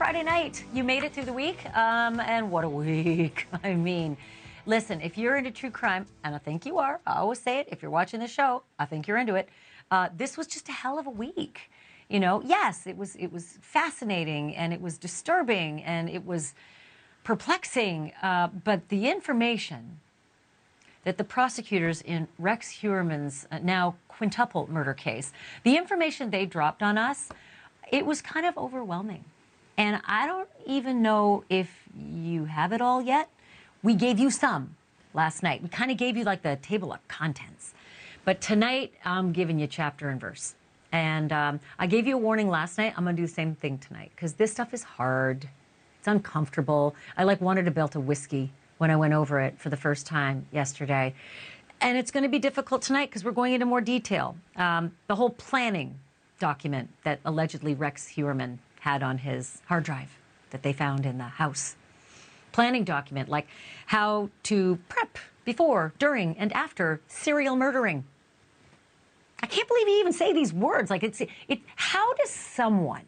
Friday night. You made it through the week, and what a week. I mean, listen, if you're into true crime, and I think you are, I always say it, if you're watching the show, I think you're into it, this was just a hell of a week. You know, yes, it was fascinating, and it was disturbing, and it was perplexing, but the information that the prosecutors in Rex Heuermann's now quintuple murder case, the information they dropped on us, it was kind of overwhelming. And I don't even know if you have it all yet. We gave you some last night. We kind of gave you like the table of contents. But tonight, I'm giving you chapter and verse. And I gave you a warning last night. I'm going to do the same thing tonight because this stuff is hard. It's uncomfortable. I wanted to belt a whiskey when I went over it for the first time yesterday. And it's going to be difficult tonight because we're going into more detail. The whole planning document that allegedly Rex Heuermann had on his hard drive that they found in the house. Planning document, like how to prep before, during, and after serial murdering. I can't believe you even say these words. How does someone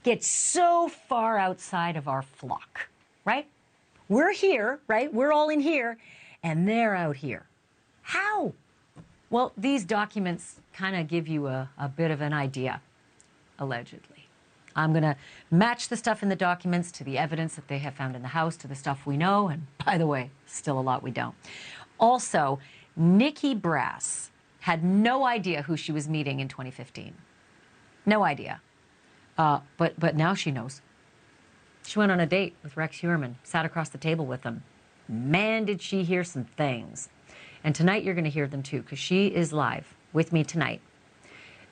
get so far outside of our flock, right? We're here, right? We're all in here, and they're out here. How? Well, these documents kind of give you a bit of an idea, allegedly. I'm going to match the stuff in the documents to the evidence that they have found in the house, to the stuff we know, and by the way, still a lot we don't. Also, Nikki Brass had no idea who she was meeting in 2015. No idea. But now she knows. She went on a date with Rex Heuermann, sat across the table with him. Man, did she hear some things. And tonight you're going to hear them too, because she is live with me tonight.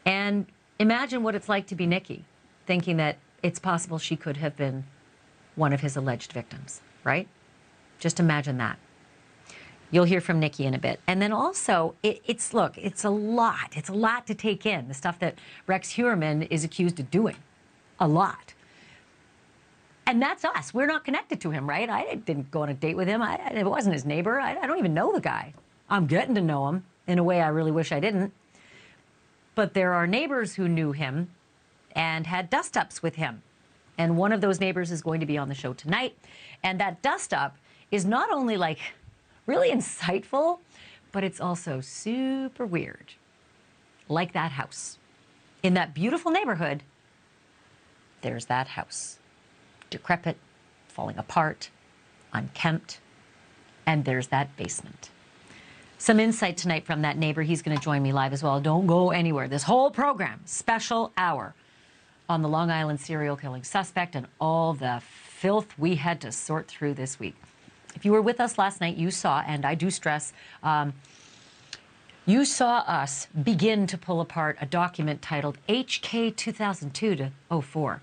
And imagine what it's like to be Nikki, thinking that it's possible she could have been one of his alleged victims, right? Just imagine that. You'll hear from Nikki in a bit. And then also, it's a lot. It's a lot to take in, the stuff that Rex Heuermann is accused of doing. A lot. And that's us. We're not connected to him, right? I didn't go on a date with him. It wasn't his neighbor. I don't even know the guy. I'm getting to know him in a way I really wish I didn't. But there are neighbors who knew him and had dust-ups with him. And one of those neighbors is going to be on the show tonight. And that dust-up is not only like really insightful, but it's also super weird. Like that house. In that beautiful neighborhood, there's that house. Decrepit, falling apart, unkempt, and there's that basement. Some insight tonight from that neighbor. He's going to join me live as well. Don't go anywhere. This whole program, special hour on the Long Island serial killing suspect and all the filth we had to sort through this week. If you were with us last night, you saw, and I do stress, you saw us begin to pull apart a document titled HK 2002-04.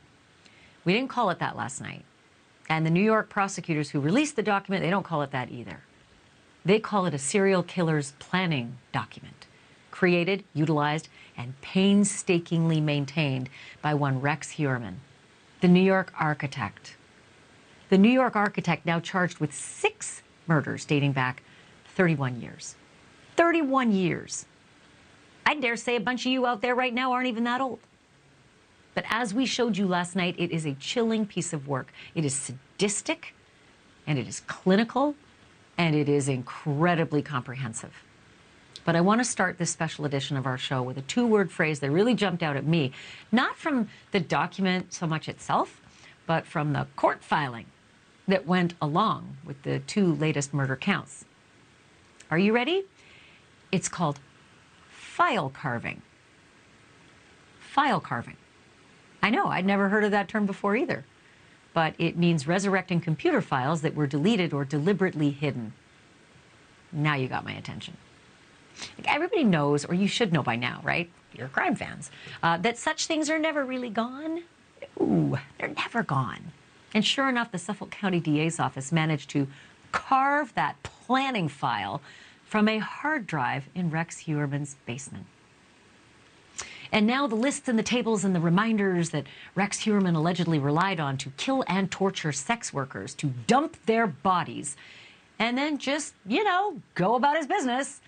We didn't call it that last night. And the New York prosecutors who released the document, they don't call it that either. They call it a serial killer's planning document, created, utilized, and painstakingly maintained by one Rex Heuermann, the New York architect. The New York architect now charged with 6 murders dating back 31 years. 31 years. I dare say a bunch of you out there right now aren't even that old. But as we showed you last night, it is a chilling piece of work. It is sadistic, and it is clinical, and it is incredibly comprehensive. But I want to start this special edition of our show with a 2-word phrase that really jumped out at me, not from the document so much itself, but from the court filing that went along with the 2 latest murder counts. Are you ready? It's called file carving. File carving. I know, I'd never heard of that term before either. But it means resurrecting computer files that were deleted or deliberately hidden. Now you got my attention. Everybody knows, or you should know by now, right? You're crime fans, that such things are never really gone. Ooh, they're never gone. And sure enough, the Suffolk County DA's office managed to carve that planning file from a hard drive in Rex Heuermann's basement. And now the lists and the tables and the reminders that Rex Heuermann allegedly relied on to kill and torture sex workers, to dump their bodies, and then just, you know, go about his business.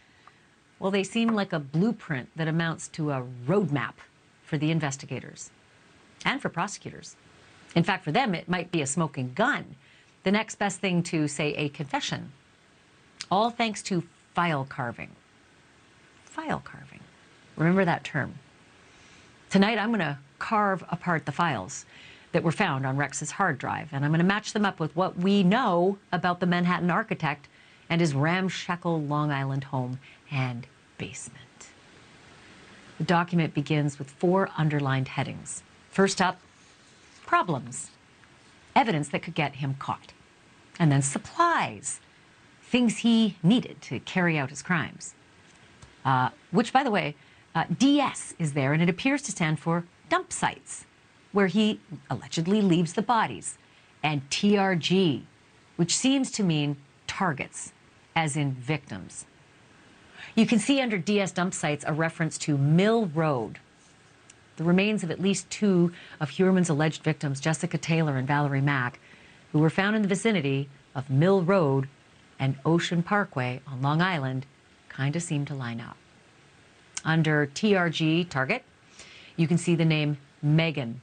Well, they seem like a blueprint that amounts to a roadmap for the investigators and for prosecutors. In fact, for them, it might be a smoking gun. The next best thing to, say, a confession. All thanks to file carving. File carving. Remember that term. Tonight, I'm going to carve apart the files that were found on Rex's hard drive, and I'm going to match them up with what we know about the Manhattan architect and his ramshackle Long Island home and basement. The document begins with 4 underlined headings. First up, problems, evidence that could get him caught. And then supplies, things he needed to carry out his crimes. Which, by the way, DS is there, and it appears to stand for dump sites, where he allegedly leaves the bodies. And TRG, which seems to mean targets, as in victims. You can see under DS dump sites a reference to Mill Road. The remains of at least 2 of Heuermann's alleged victims, Jessica Taylor and Valerie Mack, who were found in the vicinity of Mill Road and Ocean Parkway on Long Island, kind of seem to line up. Under TRG, target, you can see the name Megan.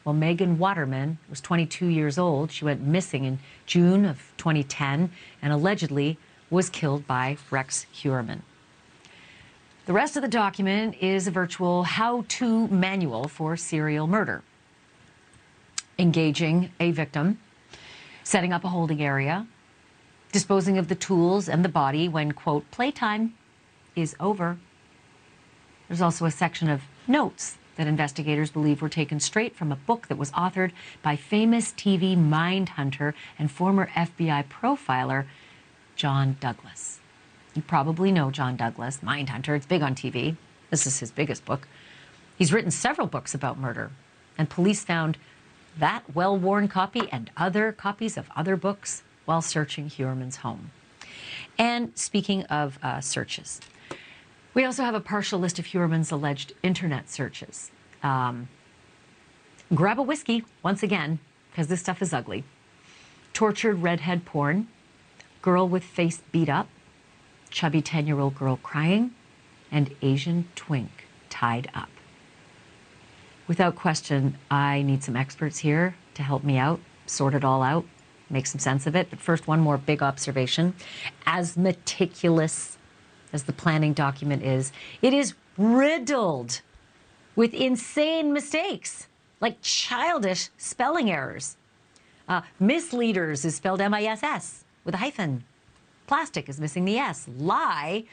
Well, Megan Waterman was 22 years old. She went missing in June of 2010 and allegedly was killed by Rex Heuermann. The rest of the document is a virtual how-to manual for serial murder. Engaging a victim, setting up a holding area, disposing of the tools and the body when, quote, playtime is over. There's also a section of notes that investigators believe were taken straight from a book that was authored by famous TV mind hunter and former FBI profiler John Douglas. You probably know John Douglas, mind hunter. It's big on TV. This is his biggest book. He's written several books about murder, and police found that well-worn copy and other copies of other books while searching Heuermann's home. And speaking of searches, we also have a partial list of Heuermann's alleged internet searches. Grab a whiskey, once again, because this stuff is ugly. Tortured redhead porn, girl with face beat up, chubby 10-year-old girl crying, and Asian twink tied up. Without question, I need some experts here to help me out, sort it all out, make some sense of it. But first, one more big observation. As meticulous as the planning document is, it is riddled with insane mistakes, like childish spelling errors. Misleaders is spelled M-I-S-S with a hyphen. Plastic is missing the S. Lie,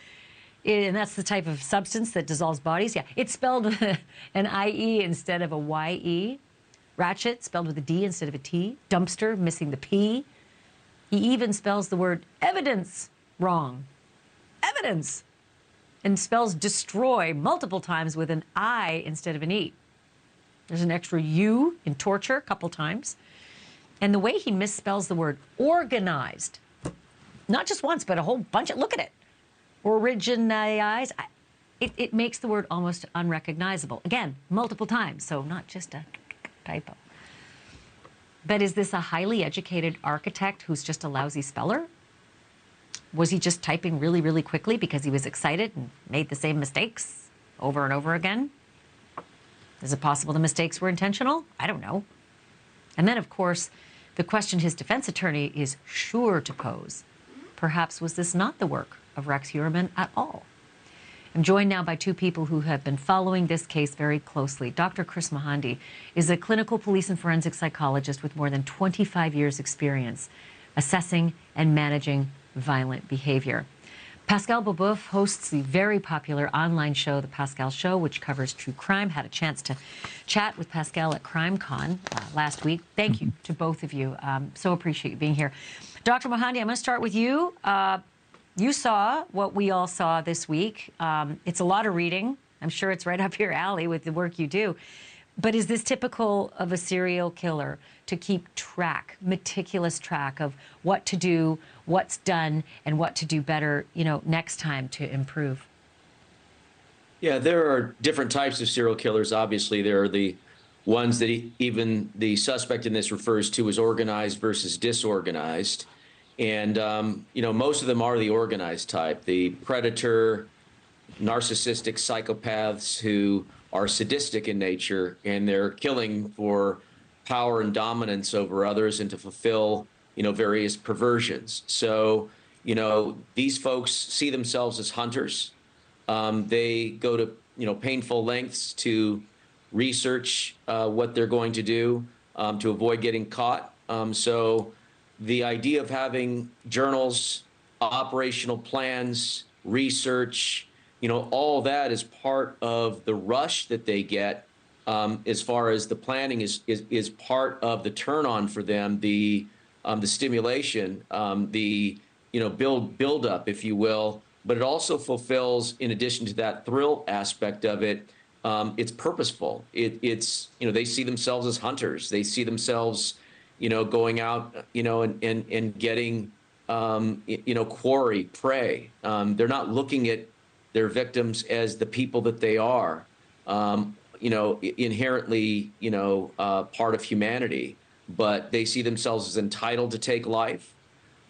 and that's the type of substance that dissolves bodies. Yeah, it's spelled with an I-E instead of a Y-E. Ratchet, spelled with a D instead of a T. Dumpster, missing the P. He even spells the word evidence wrong. Evidence. And spells destroy multiple times with an I instead of an E. There's an extra U in torture a couple times. And the way he misspells the word organized, not just once, but a whole bunch of, look at it. Originize, it makes the word almost unrecognizable. Again, multiple times, so not just a typo. But is this a highly educated architect who's just a lousy speller? Was he just typing really, really quickly because he was excited and made the same mistakes over and over again? Is it possible the mistakes were intentional? I don't know. And then, of course, the question his defense attorney is sure to pose. Perhaps was this not the work of Rex Heuermann at all? I'm joined now by 2 people who have been following this case very closely. Dr. Chris Mahandi is a clinical police and forensic psychologist with more than 25 years' experience assessing and managing violent behavior. Pascal Bobouf hosts the very popular online show, The Pascal Show, which covers true crime. Had a chance to chat with Pascal at CrimeCon last week. Thank you to both of you. So appreciate you being here. Dr. Mahandi, I'm going to start with you. You saw what we all saw this week. It's a lot of reading. I'm sure it's right up your alley with the work you do. But is this typical of a serial killer to keep track, meticulous track of what to do, what's done, and what to do better, you know, next time to improve? Yeah, there are different types of serial killers. Obviously, there are the ones that even the suspect in this refers to as organized versus disorganized. And, you know, most of them are the organized type, the predator, narcissistic psychopaths who are sadistic in nature, and they're killing for power and dominance over others and to fulfill, various perversions. So, these folks see themselves as hunters. They go to, painful lengths to research what they're going to do to avoid getting caught. So the idea of having journals, operational plans, research, all that is part of the rush that they get. As far as the planning is part of the turn on for them, the stimulation, the build up, if you will. But it also fulfills, in addition to that thrill aspect of it, it's purposeful. It's they see themselves as hunters. They see themselves, going out, and getting, quarry, prey. They're not looking at their victims as the people that they are, inherently, part of humanity. But they see themselves as entitled to take life,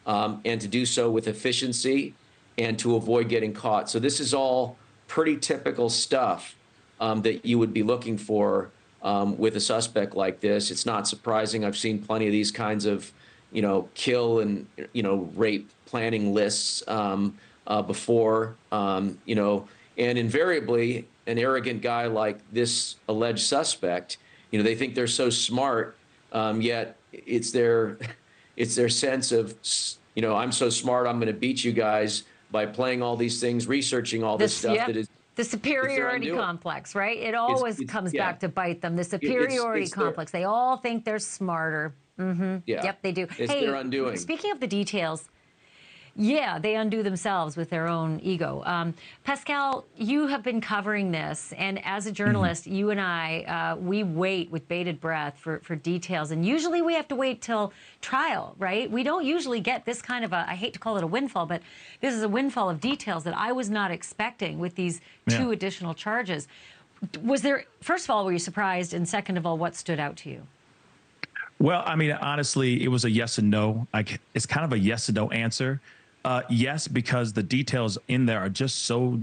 and to do so with efficiency and to avoid getting caught. So this is all pretty typical stuff that you would be looking for with a suspect like this. It's not surprising. I've seen plenty of these kinds of, kill and, rape planning lists before, and invariably an arrogant guy like this alleged suspect, they think they're so smart, yet it's their sense of, I'm so smart, I'm going to beat you guys by playing all these things, researching all this stuff that is the superiority complex, right? It always comes back to bite them. The superiority complex. They all think they're smarter. Mm-hmm. Yeah. Yep, they do. It's their undoing. Speaking of the details, yeah, they undo themselves with their own ego. Pascal, you have been covering this, and as a journalist, you and I, we wait with bated breath for details, and usually we have to wait till trial, right? We don't usually get this kind of I hate to call it a windfall, but this is a windfall of details that I was not expecting with these two additional charges. First of all, were you surprised? And second of all, what stood out to you? Well, I mean, honestly, it was a yes and no. It's kind of a yes and no answer. Yes, because the details in there are just so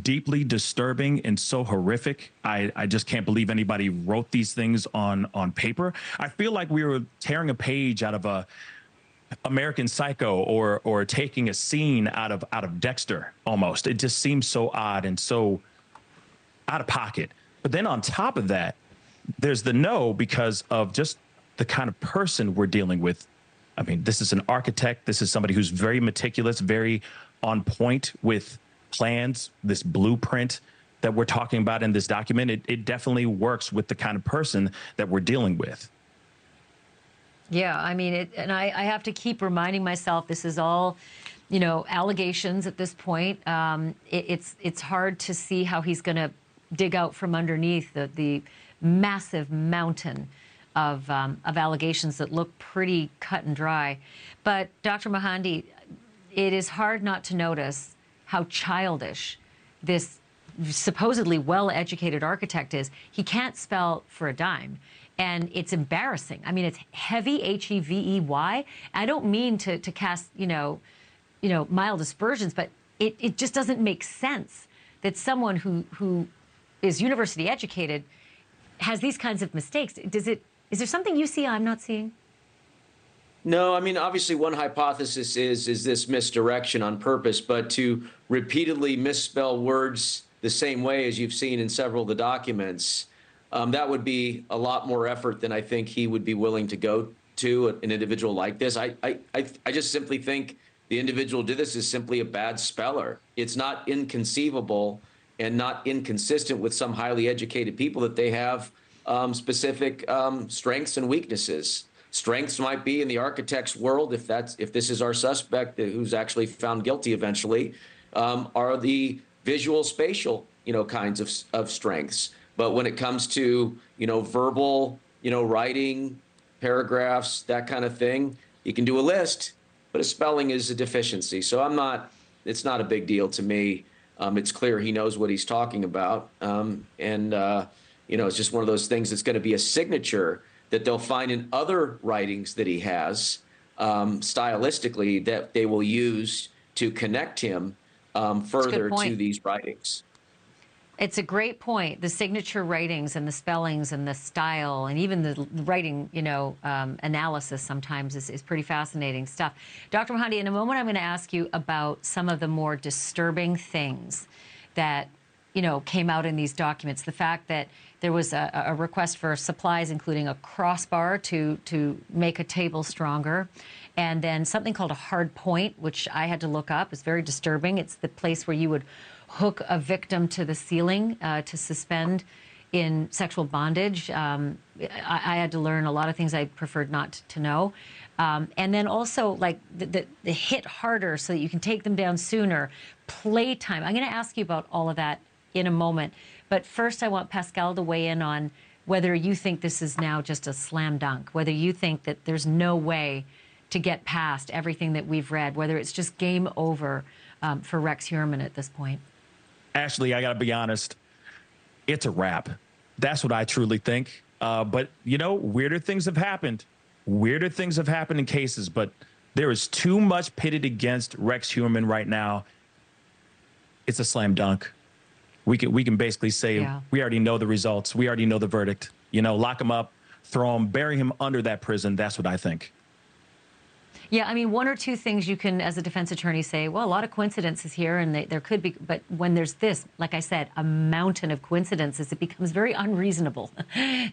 deeply disturbing and so horrific. I just can't believe anybody wrote these things on paper. I feel like we were tearing a page out of a American Psycho or taking a scene out of Dexter almost. It just seems so odd and so out of pocket. But then on top of that, there's the no because of just the kind of person we're dealing with. I mean, this is an architect. This is somebody who's very meticulous, very on point with plans, this blueprint that we're talking about in this document. It definitely works with the kind of person that we're dealing with. Yeah, I mean, and I have to keep reminding myself this is all, allegations at this point. It's hard to see how he's going to dig out from underneath the massive mountain of allegations that look pretty cut and dry. But Dr. Mohanty, it is hard not to notice how childish this supposedly well-educated architect is. He can't spell for a dime. And it's embarrassing. I mean, it's heavy, H-E-V-E-Y. I don't mean to cast, mild aspersions, but it just doesn't make sense that someone who is university educated has these kinds of mistakes. Is there something you see I'm not seeing? No, I mean, obviously one hypothesis is this misdirection on purpose, but to repeatedly misspell words the same way as you've seen in several of the documents, that would be a lot more effort than I think he would be willing to go to an individual like this. I just simply think the individual who did this is simply a bad speller. It's not inconceivable and not inconsistent with some highly educated people that they have specific strengths and weaknesses. Strengths might be in the architect's world, if this is our suspect who's actually found guilty eventually, are the visual spatial, kinds of strengths. But when it comes to, verbal, writing, paragraphs, that kind of thing, you can do a list, but a spelling is a deficiency. So it's not a big deal to me. It's clear he knows what he's talking about. It's just one of those things that's going to be a signature that they'll find in other writings that he has, stylistically, that they will use to connect him further to these writings. It's a great point. The signature writings and the spellings and the style and even the writing, analysis sometimes is pretty fascinating stuff. Dr. Mahandi, in a moment, I'm going to ask you about some of the more disturbing things that, came out in these documents. The fact that there was a request for supplies, including a crossbar to make a table stronger. And then something called a hard point, which I had to look up. It's very disturbing. It's the place where you would hook a victim to the ceiling to suspend in sexual bondage. I had to learn a lot of things I preferred not to know. And then also like the hit harder so that you can take them down sooner, playtime. I'm going to ask you about all of that in a moment. But first I want Pascal to weigh in on whether you think this is now just a slam dunk, whether you think that there's no way to get past everything that we've read, whether it's just game over for Rex Heuermann at this point. Ashleigh, I got to be honest, it's a wrap. That's what I truly think. But, weirder things have happened. Weirder things have happened in cases, but there is too much pitted against Rex Heuermann right now. It's a slam dunk. We can basically say we already know the results. We already know the verdict. Lock him up, throw him, bury him under that prison. That's what I think. Yeah, I mean, one or two things you can, as a defense attorney, say, well, a lot of coincidences here, and there could be, but when there's this, like I said, a mountain of coincidences, it becomes very unreasonable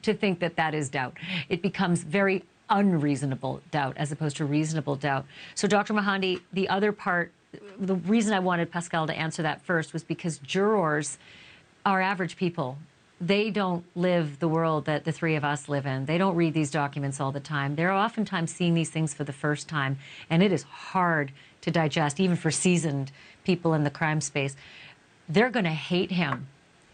to think that that is doubt. It becomes very unreasonable doubt as opposed to reasonable doubt. So, Dr. Mahandi, the other part, the reason I wanted Pascal to answer that first was because jurors are average people. They don't live the world that the three of us live in. They don't read these documents all the time. They're oftentimes seeing these things for the first time, and it is hard to digest, even for seasoned people in the crime space. They're going to hate him.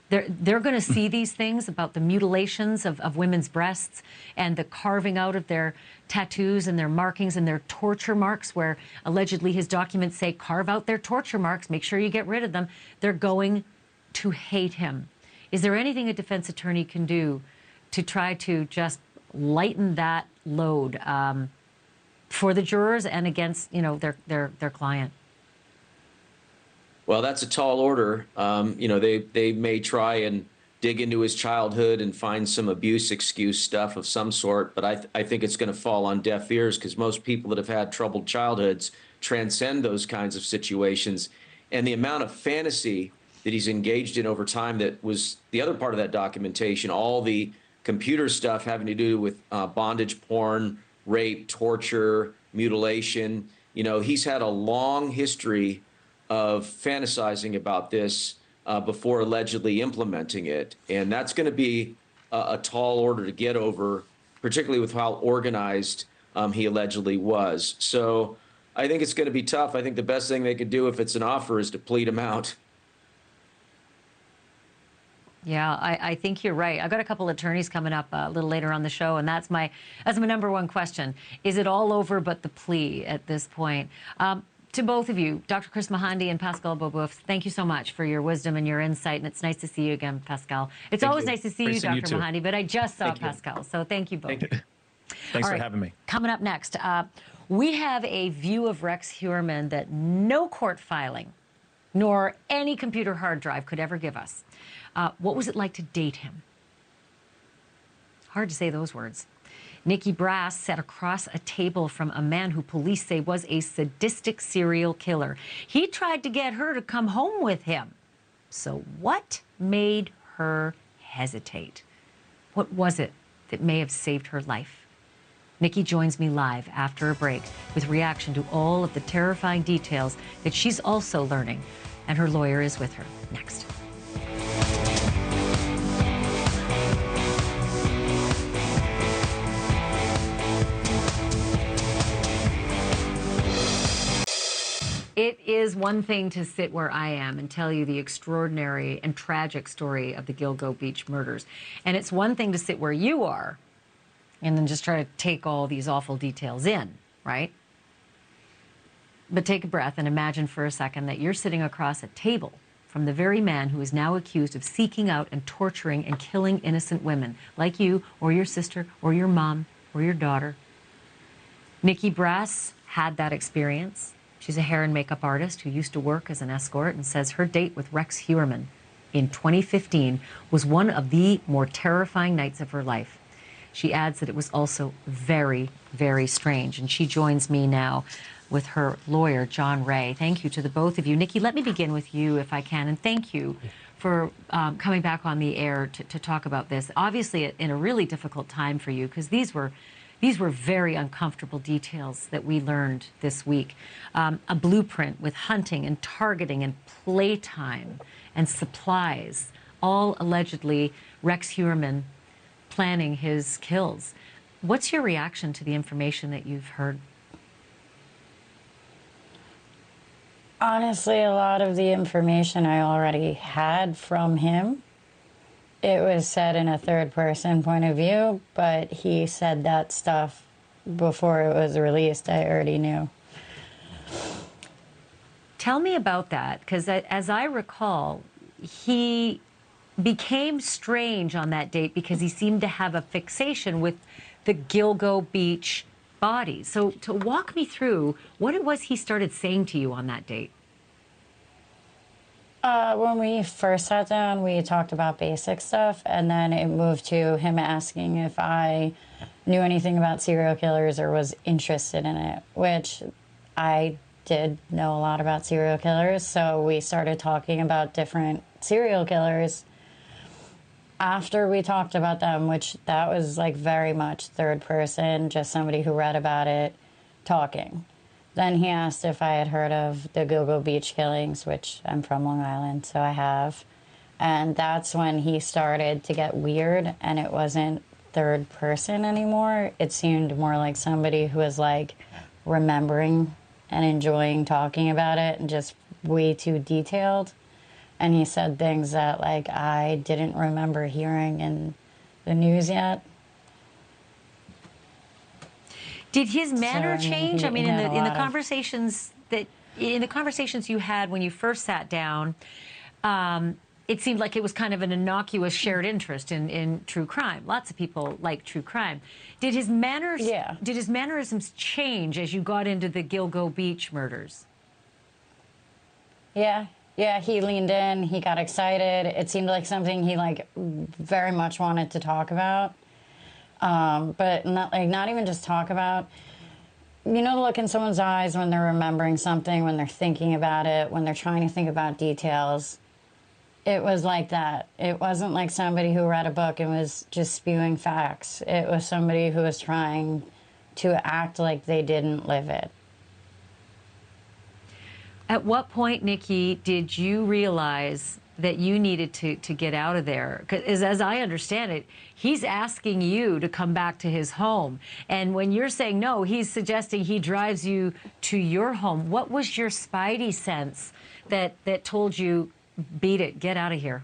They're going to see these things about the mutilations of women's breasts and the carving out of their tattoos and their markings and their torture marks, where allegedly his documents say, carve out their torture marks, make sure you get rid of them. They're going to hate him. Is there anything a defense attorney can do to try to just lighten that load for the jurors and against, their client? Well, that's a tall order. They may try and dig into his childhood and find some abuse excuse stuff of some sort, but I think it's going to fall on deaf ears because most people that have had troubled childhoods transcend those kinds of situations. And the amount of fantasy that he's engaged in over time, that was the other part of that documentation, all the computer stuff having to do with bondage porn, rape, torture, mutilation. He's had a long history of fantasizing about this before allegedly implementing it. And that's going to be a tall order to get over, particularly with how organized he allegedly was. So I think it's going to be tough. I think the best thing they could do if it's an offer is to plead him out. Yeah, I think you're right. I've got a couple of attorneys coming up a little later on the show, and that's my number one question. Is it all over but the plea at this point? To both of you, Dr. Chris Mahandi and Pascal Beauboeuf, thank you so much for your wisdom and your insight, and it's nice to see you again, Pascal. It's always nice to see you, Dr. Mahandi, but I just saw Pascal, so thank you both. Thanks for having me. Coming up next, we have a view of Rex Heuermann that no court filing nor any computer hard drive could ever give us. What was it like to date him? Hard to say those words. Nikki Brass sat across a table from a man who police say was a sadistic serial killer. He tried to get her to come home with him. So what made her hesitate? What was it that may have saved her life? Nikki joins me live after a break with reaction to all of the terrifying details that she's also learning, and her lawyer is with her. Next. It is one thing to sit where I am and tell you the extraordinary and tragic story of the Gilgo Beach murders. And it's one thing to sit where you are and then just try to take all these awful details in, right? But take a breath and imagine for a second that you're sitting across a table from the very man who is now accused of seeking out and torturing and killing innocent women, like you or your sister or your mom or your daughter. Nikki Brass had that experience. She's a hair and makeup artist who used to work as an escort and says her date with Rex Heuermann in 2015 was one of the more terrifying nights of her life. She adds that it was also very, very strange. And she joins me now with her lawyer, John Ray. Thank you to the both of you. Nikki, let me begin with you if I can. And thank you for coming back on the air to talk about this. Obviously, in a really difficult time for you, because these were very uncomfortable details that we learned this week. A blueprint with hunting and targeting and playtime and supplies, all allegedly Rex Heuermann planning his kills. What's your reaction to the information that you've heard? Honestly, a lot of the information I already had from him. It was said in a third-person point of view, but he said that stuff before it was released. I already knew. Tell me about that, because as I recall, he became strange on that date because he seemed to have a fixation with the Gilgo Beach body. So to walk me through what it was he started saying to you on that date. When we first sat down, we talked about basic stuff, and then it moved to him asking if I knew anything about serial killers or was interested in it, which I did know a lot about serial killers, so we started talking about different serial killers. After we talked about them, which that was like very much third person, just somebody who read about it talking. Then he asked if I had heard of the Gilgo Beach killings, which I'm from Long Island, so I have. And that's when he started to get weird, and it wasn't third person anymore. It seemed more like somebody who was like remembering and enjoying talking about it and just way too detailed. And he said things that like I didn't remember hearing in the news yet. Did his manner change? I mean, in the conversations you had when you first sat down, it seemed like it was kind of an innocuous shared interest in true crime. Lots of people like true crime. Did his manners? Yeah. Did his mannerisms change as you got into the Gilgo Beach murders? Yeah. Yeah, he leaned in, he got excited. It seemed like something he like very much wanted to talk about. But not even just talk about. You know the look in someone's eyes when they're remembering something, when they're thinking about it, when they're trying to think about details. It was like that. It wasn't like somebody who read a book and was just spewing facts. It was somebody who was trying to act like they didn't live it. At what point, Nikki, did you realize that you needed to get out of there? Because as I understand it, he's asking you to come back to his home. And when you're saying no, he's suggesting he drives you to your home. What was your spidey sense that told you, beat it, get out of here?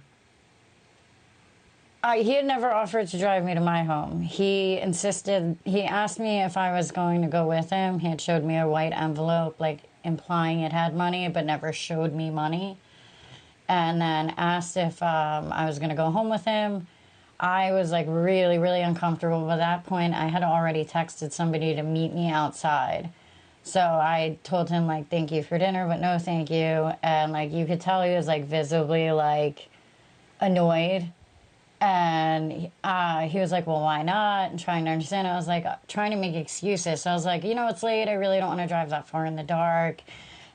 He had never offered to drive me to my home. He insisted, he asked me if I was going to go with him. He had showed me a white envelope, like implying it had money, but never showed me money. And then asked if I was going to go home with him. I was like really, really uncomfortable. By that point, I had already texted somebody to meet me outside. So I told him like, thank you for dinner, but no thank you. And like, you could tell he was like visibly like annoyed. And he was like, well, why not? And trying to understand. I was like, trying to make excuses. So I was like, you know, it's late. I really don't want to drive that far in the dark.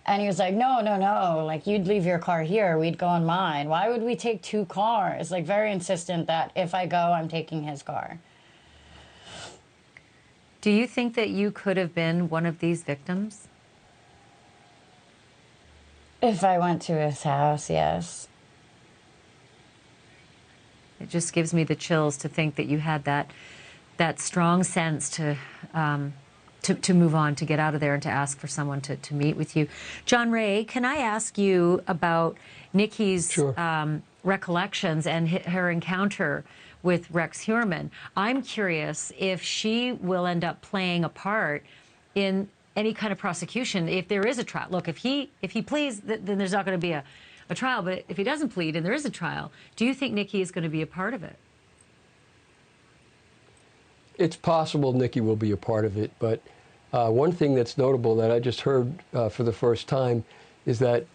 And he was like, no, no, no. Like, you'd leave your car here. We'd go in mine. Why would we take two cars? Like, very insistent that if I go, I'm taking his car. Do you think that you could have been one of these victims? If I went to his house, yes. It just gives me the chills to think that you had that strong sense to move on, to get out of there, and to ask for someone to meet with you. John Ray, can I ask you about Nikki's Sure. Recollections and her encounter with Rex Heuermann? I'm curious if she will end up playing a part in any kind of prosecution if there is a trial. Look, if he pleads, then there's not going to be a trial. But if he doesn't plead and there is a trial, do you think Nikki is going to be a part of it? It's possible Nikki will be a part of it, but one thing that's notable that I just heard for the first time is that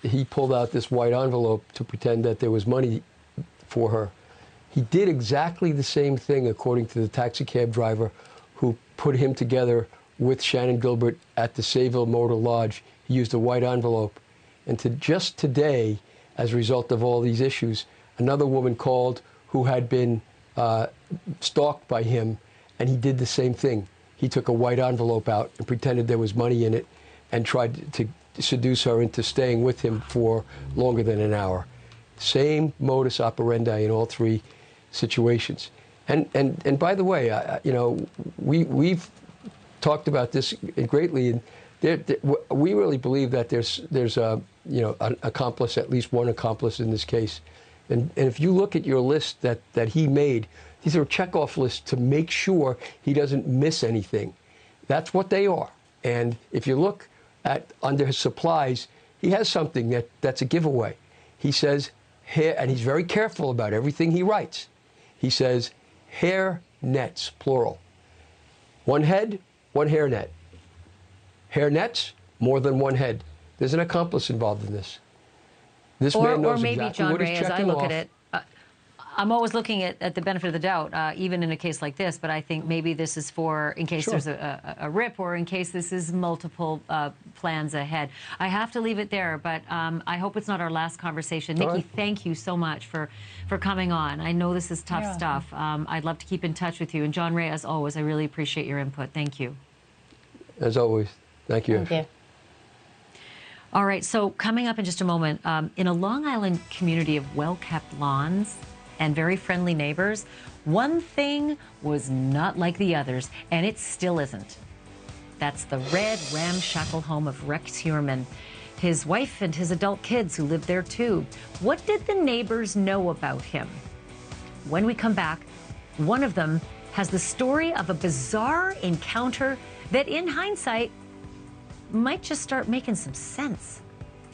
he pulled out this white envelope to pretend that there was money for her. He did exactly the same thing, according to the taxi cab driver who put him together with Shannon Gilbert at the Sayville Motor Lodge. He used a white envelope. And just today, as a result of all these issues, another woman called who had been stalked by him, and he did the same thing. He took a white envelope out and pretended there was money in it and tried to seduce her into staying with him for longer than an hour. Same modus operandi in all three situations. And by the way, you know, we've talked about this greatly, and we really believe that there's a, you know, an accomplice, at least one accomplice in this case. And if you look at your list that he made, these are checkoff lists to make sure he doesn't miss anything. That's what they are. And if you look at under his supplies, he has something that's a giveaway. He says hair, and he's very careful about everything he writes. He says hair nets, plural. One head, one hair net. Hair nets, more than one head. There's an accomplice involved in this. This man knows or maybe, exactly John what he's Ray, as I checking look off. at it, I'm always looking at the benefit of the doubt, even in a case like this, but I think maybe this is for in case Sure. there's a rip or in case this is multiple plans ahead. I have to leave it there, but I hope it's not our last conversation. All Nikki, right. thank you so much for coming on. I know this is tough You're stuff. I'd love to keep in touch with you. And John Ray, as always, I really appreciate your input. Thank you. As always, thank you. Thank you. All right, so coming up in just a moment, in a Long Island community of well-kept lawns and very friendly neighbors, one thing was not like the others, and it still isn't. That's the red ramshackle home of Rex Heuermann, his wife and his adult kids who live there too. What did the neighbors know about him? When we come back, one of them has the story of a bizarre encounter that, in hindsight, might just start making some sense.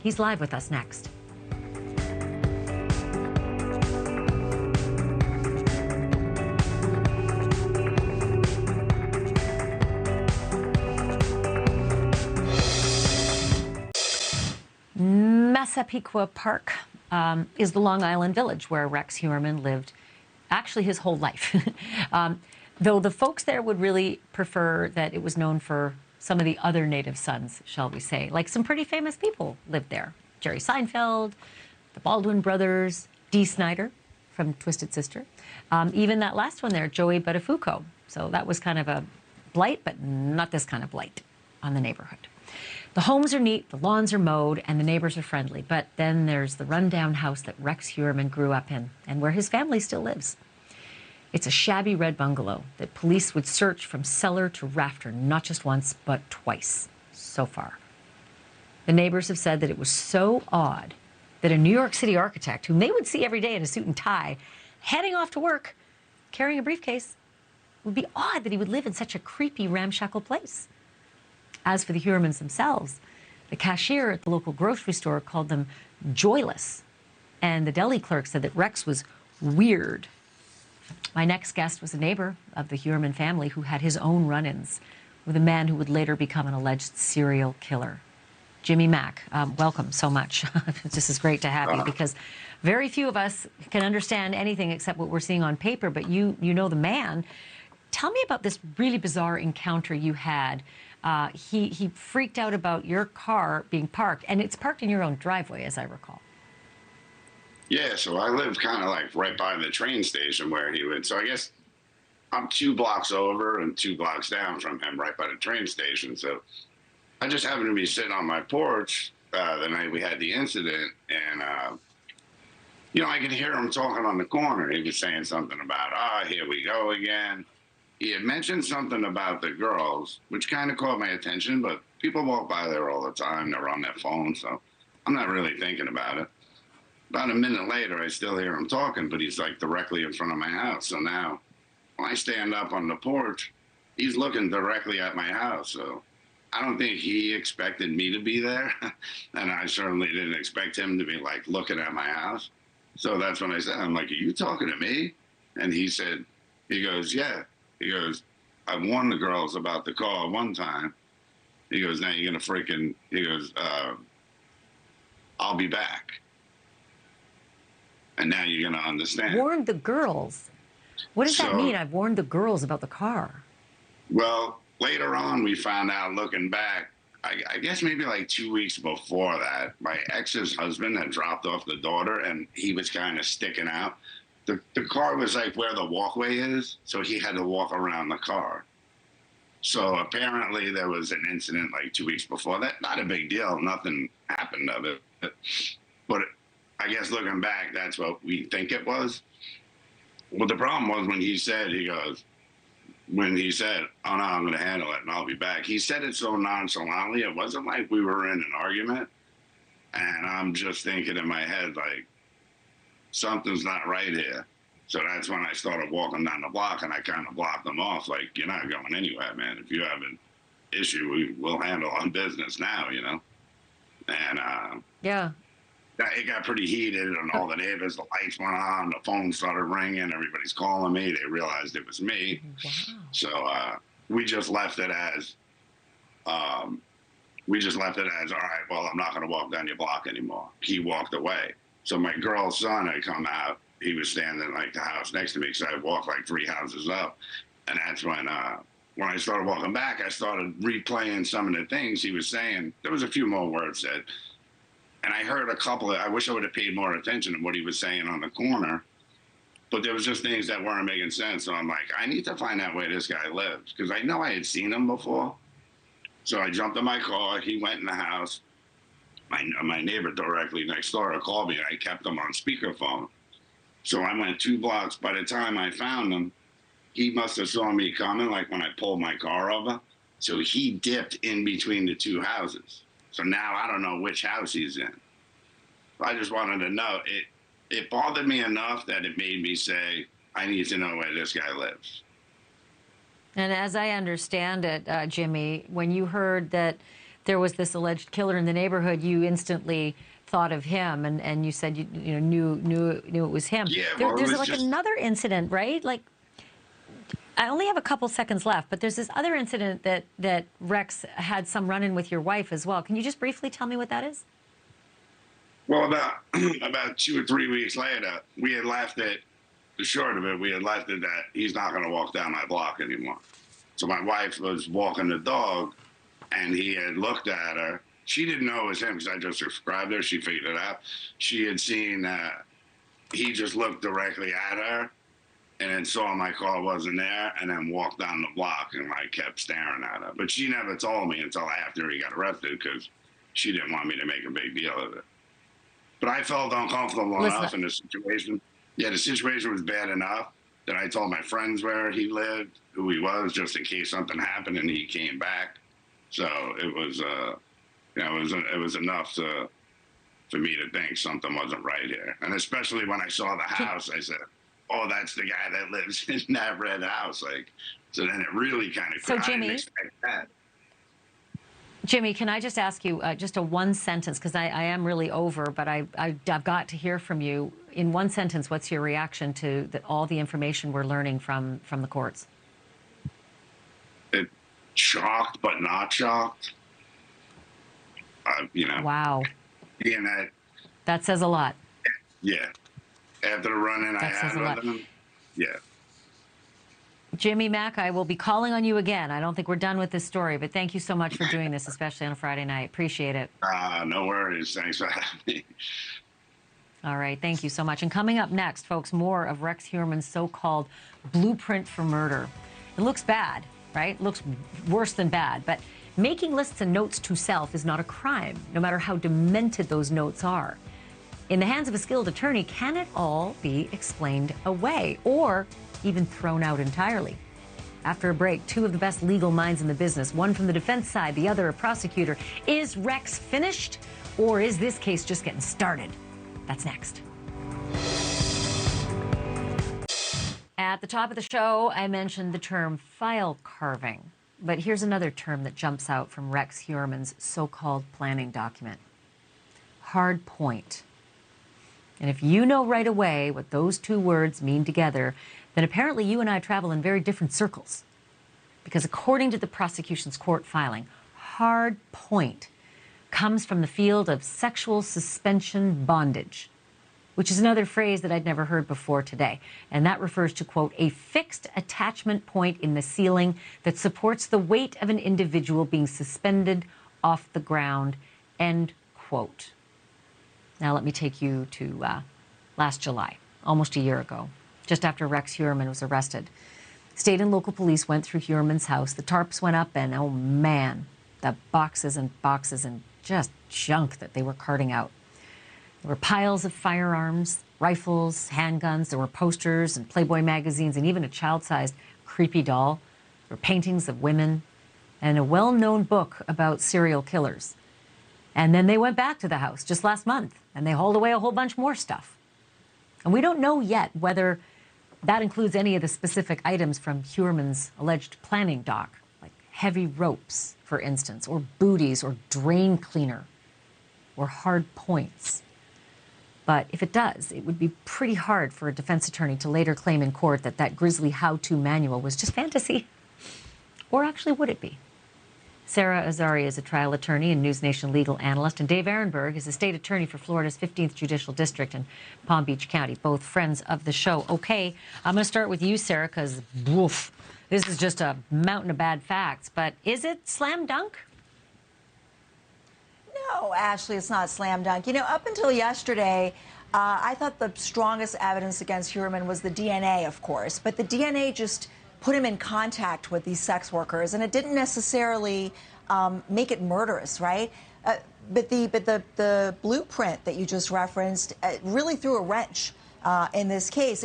He's live with us next. Massapequa Park is the Long Island village where Rex Heuermann lived actually his whole life. Though the folks there would really prefer that it was known for some of the other native sons, shall we say. Like some pretty famous people lived there. Jerry Seinfeld, the Baldwin brothers, Dee Snider from Twisted Sister. Even that last one there, Joey Buttafuoco. So that was kind of a blight, but not this kind of blight on the neighborhood. The homes are neat, the lawns are mowed, and the neighbors are friendly. But then there's the rundown house that Rex Heuermann grew up in and where his family still lives. It's a shabby red bungalow that police would search from cellar to rafter, not just once, but twice so far. The neighbors have said that it was so odd that a New York City architect, whom they would see every day in a suit and tie, heading off to work, carrying a briefcase, would be odd that he would live in such a creepy, ramshackle place. As for the Heuermanns themselves, the cashier at the local grocery store called them joyless, and the deli clerk said that Rex was weird. My next guest was a neighbor of the Heuermann family who had his own run-ins with a man who would later become an alleged serial killer. Jimmy Mack, welcome so much. This is great to have you because very few of us can understand anything except what we're seeing on paper, but you know the man. Tell me about this really bizarre encounter you had. He freaked out about your car being parked, and it's parked in your own driveway, as I recall. Yeah, so I live kind of like right by the train station where he would. So I guess I'm 2 blocks over and 2 blocks down from him, right by the train station. So I just happened to be sitting on my porch the night we had the incident, and you know, I could hear him talking on the corner. He was saying something about, here we go again. He had mentioned something about the girls, which kind of caught my attention, but people walk by there all the time. They're on their phone, so I'm not really thinking about it. About a minute later, I still hear him talking, but he's like directly in front of my house. So now when I stand up on the porch, he's looking directly at my house. So I don't think he expected me to be there. And I certainly didn't expect him to be like looking at my house. So that's when I said, I'm like, are you talking to me? And he said, he goes, yeah. He goes, I warned the girls about the call one time. He goes, now you're going to freaking, he goes, I'll be back. And now you're going to understand. Warned the girls. What does that So- mean? I've warned the girls about the car. Well, later on, we found out, looking back, I guess maybe like 2 weeks before that, my ex's husband had dropped off the daughter, and he was kind of sticking out. The car was like where the walkway is, so he had to walk around the car. So apparently there was an incident like 2 weeks before that. Not a big deal. Nothing happened of it. But I guess looking back, that's what we think it was. Well, the problem was when he said, oh no, I'm going to handle it and I'll be back. He said it so nonchalantly. It wasn't like we were in an argument. And I'm just thinking in my head, like, something's not right here. So that's when I started walking down the block, and I kind of blocked them off. Like, you're not going anywhere, man. If you have an issue, we'll handle on business now, you know? And Yeah. it got pretty heated, and all the neighbors, the lights went on, the phone started ringing, everybody's calling me. They realized it was me. Wow. So we just left it as, all right, well, I'm not going to walk down your block anymore. He walked away. So my girl's son had come out. He was standing like the house next to me, so I walked like 3 houses up. And that's when I started walking back, I started replaying some of the things he was saying. There was a few more words said. And I heard a couple I wish I would have paid more attention to what he was saying on the corner. But there was just things that weren't making sense. So I'm like, I need to find out where this guy lives, because I know I had seen him before. So I jumped in my car. He went in the house. My neighbor directly next door called me, and I kept him on speakerphone. So I went 2 blocks. By the time I found him, he must have saw me coming, like when I pulled my car over. So he dipped in between the 2 houses. So now I don't know which house he's in. I just wanted to know. It bothered me enough that it made me say, I need to know where this guy lives. And as I understand it, Jimmy, when you heard that there was this alleged killer in the neighborhood, you instantly thought of him, and you said you knew it was him. Yeah, well, there's it was like just another incident, right? Like, I only have a couple seconds left, but there's this other incident that Rex had some run-in with your wife as well. Can you just briefly tell me what that is? Well, about 2 or 3 weeks later, we had left it. The short of it, we had left it that he's not going to walk down my block anymore. So my wife was walking the dog, and he had looked at her. She didn't know it was him because I just described her. She figured it out. She had seen he just looked directly at her, and then saw my car wasn't there, and then walked down the block, and I kept staring at her. But she never told me until after he got arrested, because she didn't want me to make a big deal of it. But I felt uncomfortable enough in the situation. Yeah, the situation was bad enough that I told my friends where he lived, who he was, just in case something happened and he came back. So it was, it was enough for me to think something wasn't right here. And especially when I saw the house, I said, "Oh, that's the guy that lives in that red house." Like, so then it really kind of. So I didn't Jimmy, expect that. Jimmy, can I just ask you just a one sentence, because I am really over, but I've got to hear from you. In one sentence, what's your reaction to all the information we're learning from the courts? Shocked, but not shocked. Wow. Being That says a lot. yeah. After the run-in I says had a lot. with him, yeah. Jimmy Mack, I will be calling on you again. I don't think we're done with this story, but thank you so much for doing this, especially on a Friday night. Appreciate it. No worries. Thanks for having me. All right, thank you so much. And coming up next, folks, more of Rex Heuermann's so-called blueprint for murder. It looks bad, right? It looks worse than bad, but making lists and notes to self is not a crime, no matter how demented those notes are. In the hands of a skilled attorney, can it all be explained away or even thrown out entirely? After a break, 2 of the best legal minds in the business, one from the defense side, the other a prosecutor. Is Rex finished, or is this case just getting started? That's next. At the top of the show, I mentioned the term file carving, but here's another term that jumps out from Rex Heuermann's so-called planning document: hard point. And if you know right away what those 2 words mean together, then apparently you and I travel in very different circles. Because according to the prosecution's court filing, hard point comes from the field of sexual suspension bondage, which is another phrase that I'd never heard before today. And that refers to, quote, a fixed attachment point in the ceiling that supports the weight of an individual being suspended off the ground, end quote. Now let me take you to last July, almost a year ago, just after Rex Heuermann was arrested. State and local police went through Heuermann's house. The tarps went up, and oh man, the boxes and boxes and just junk that they were carting out. There were piles of firearms, rifles, handguns. There were posters and Playboy magazines and even a child-sized creepy doll. There were paintings of women and a well-known book about serial killers. And then they went back to the house just last month, and they hauled away a whole bunch more stuff. And we don't know yet whether that includes any of the specific items from Heuermann's alleged planning doc, like heavy ropes, for instance, or booties, or drain cleaner, or hard points. But if it does, it would be pretty hard for a defense attorney to later claim in court that that grisly how-to manual was just fantasy. Or actually, would it be? Sarah Azari is a trial attorney and NewsNation legal analyst, and Dave Ehrenberg is a state attorney for Florida's 15th Judicial District in Palm Beach County, both friends of the show. Okay, I'm going to start with you, Sarah, because, woof, this is just a mountain of bad facts. But is it slam dunk? No, Ashleigh, it's not slam dunk. You know, up until yesterday, I thought the strongest evidence against Heuermann was the DNA, of course. But the DNA just put him in contact with these sex workers, and it didn't necessarily make it murderous, right? But the blueprint that you just referenced really threw a wrench in this case.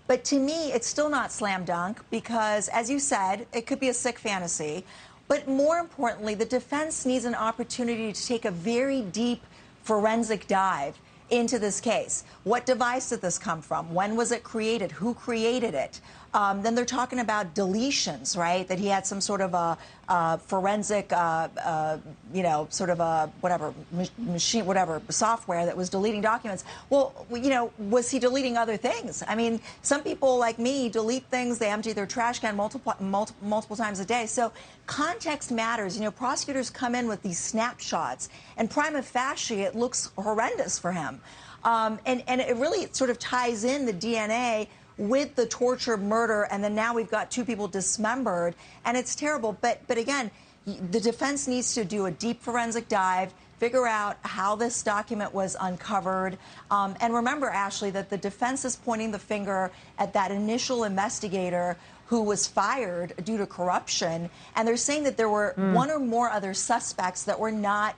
But to me, it's still not slam dunk because, as you said, it could be a sick fantasy. But more importantly, the defense needs an opportunity to take a very deep forensic dive into this case. What device did this come from? When was it created? Who created it? Then they're talking about deletions, right? That he had some sort of a forensic, you know, sort of a whatever machine, whatever software that was deleting documents. Well, you know, was he deleting other things? I mean, some people like me delete things. They empty their trash can multiple times a day. So context matters. You know, prosecutors come in with these snapshots, and prima facie, it looks horrendous for him. And it really sort of ties in the DNA with the torture, murder, and then now we've got two people dismembered, and it's terrible. But again, the defense needs to do a deep forensic dive, figure out how this document was uncovered. And remember, Ashleigh, that the defense is pointing the finger at that initial investigator who was fired due to corruption, and they're saying that there were one or more other suspects that were not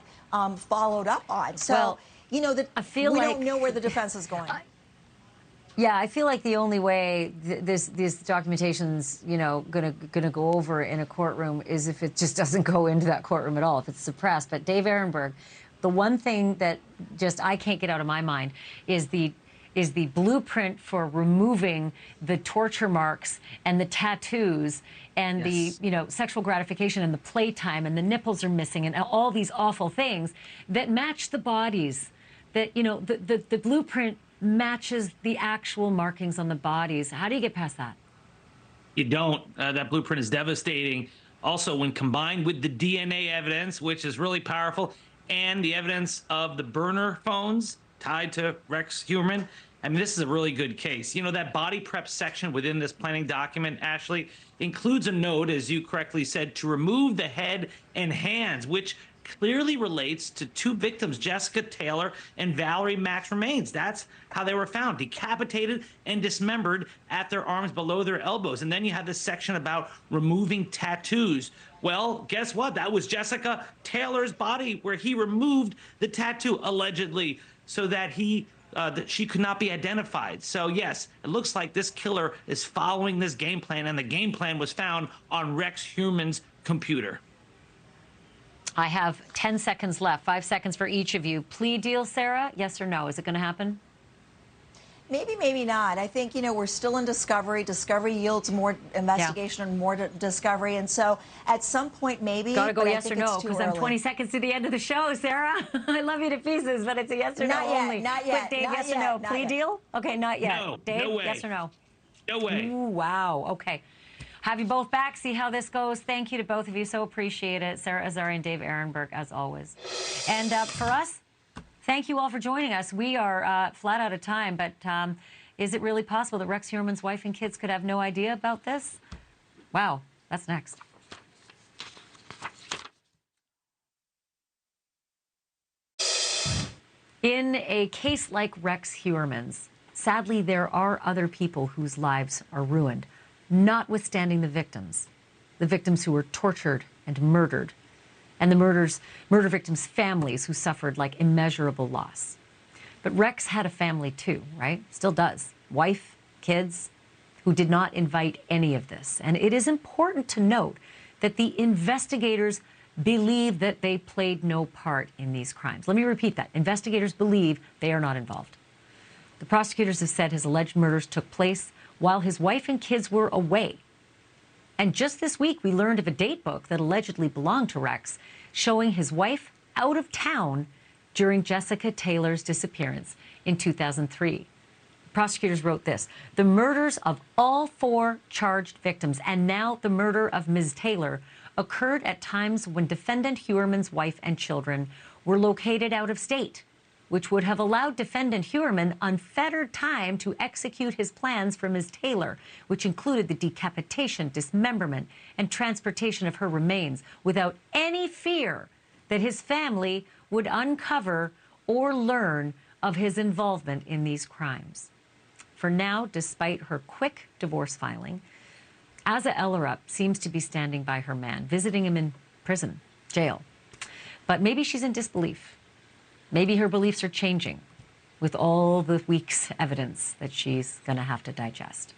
followed up on. So, well, you know, that we don't know where the defense is going. Yeah, I feel like the only way this documentation's, you know, gonna go over in a courtroom is if it just doesn't go into that courtroom at all, if it's suppressed. But Dave Ehrenberg, the one thing that just I can't get out of my mind is the blueprint for removing the torture marks and the tattoos and the, you know, sexual gratification and the playtime and the nipples are missing and all these awful things that match the bodies. That, you know, the blueprint matches the actual markings on the bodies. How do you get past that? You don't. That blueprint is devastating. Also, when combined with the DNA evidence, which is really powerful, and the evidence of the burner phones tied to Rex Heuermann, I mean, this is a really good case. You know, that body prep section within this planning document, Ashleigh, includes a note, as you correctly said, to remove the head and hands, which clearly relates to two victims, Jessica Taylor and Valerie Max Remains. That's how they were found, decapitated and dismembered at their arms below their elbows. And then you have this section about removing tattoos. Well, guess what? That was Jessica Taylor's body where he removed the tattoo, allegedly, so that she could not be identified. So yes, it looks like this killer is following this game plan, and the game plan was found on Rex Heuermann's computer. I have 10 seconds left, 5 seconds for each of you. Plea deal, Sarah? Yes or no? Is it going to happen? Maybe, maybe not. I think, you know, we're still in discovery. Discovery yields more investigation and more discovery. And so at some point, maybe. Got to go yes or no, because I'm 20 seconds to the end of the show, Sarah. I love you to pieces, but it's a yes or no only. Not yet. Quick, Dave, yes or no? Plea deal? Okay, not yet. No, Dave, no way. yes or no? No way. Ooh, wow. Okay. Have you both back, see how this goes. Thank you to both of you. So appreciate it. Sarah Azari and Dave Ehrenberg, as always. And for us, thank you all for joining us. We are flat out of time, but is it really possible that Rex Heuermann's wife and kids could have no idea about this? Wow, that's next. In a case like Rex Heuermann's, sadly, there are other people whose lives are ruined, notwithstanding the victims who were tortured and murdered, and the murder victims' families who suffered like immeasurable loss. But Rex had a family too, right? Still does. Wife, kids, who did not invite any of this. And it is important to note that the investigators believe that they played no part in these crimes. Let me repeat that. Investigators believe they are not involved. The prosecutors have said his alleged murders took place while his wife and kids were away. And just this week, we learned of a date book that allegedly belonged to Rex, showing his wife out of town during Jessica Taylor's disappearance in 2003. Prosecutors wrote this: the murders of all 4 charged victims, and now the murder of Ms. Taylor, occurred at times when defendant Heuermann's wife and children were located out of state, which would have allowed defendant Heuermann unfettered time to execute his plans for Ms. Taylor, which included the decapitation, dismemberment, and transportation of her remains, without any fear that his family would uncover or learn of his involvement in these crimes. For now, despite her quick divorce filing, Asa Ellerup seems to be standing by her man, visiting him in prison, jail. But maybe she's in disbelief. Maybe her beliefs are changing with all the week's evidence that she's going to have to digest.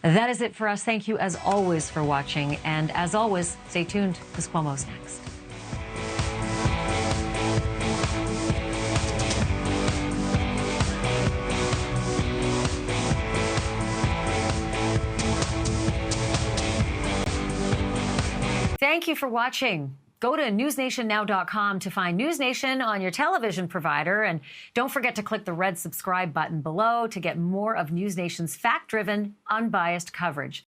That is it for us. Thank you, as always, for watching. And as always, stay tuned, because Cuomo's next. Thank you for watching. Go to newsnationnow.com to find NewsNation on your television provider. And don't forget to click the red subscribe button below to get more of NewsNation's fact-driven, unbiased coverage.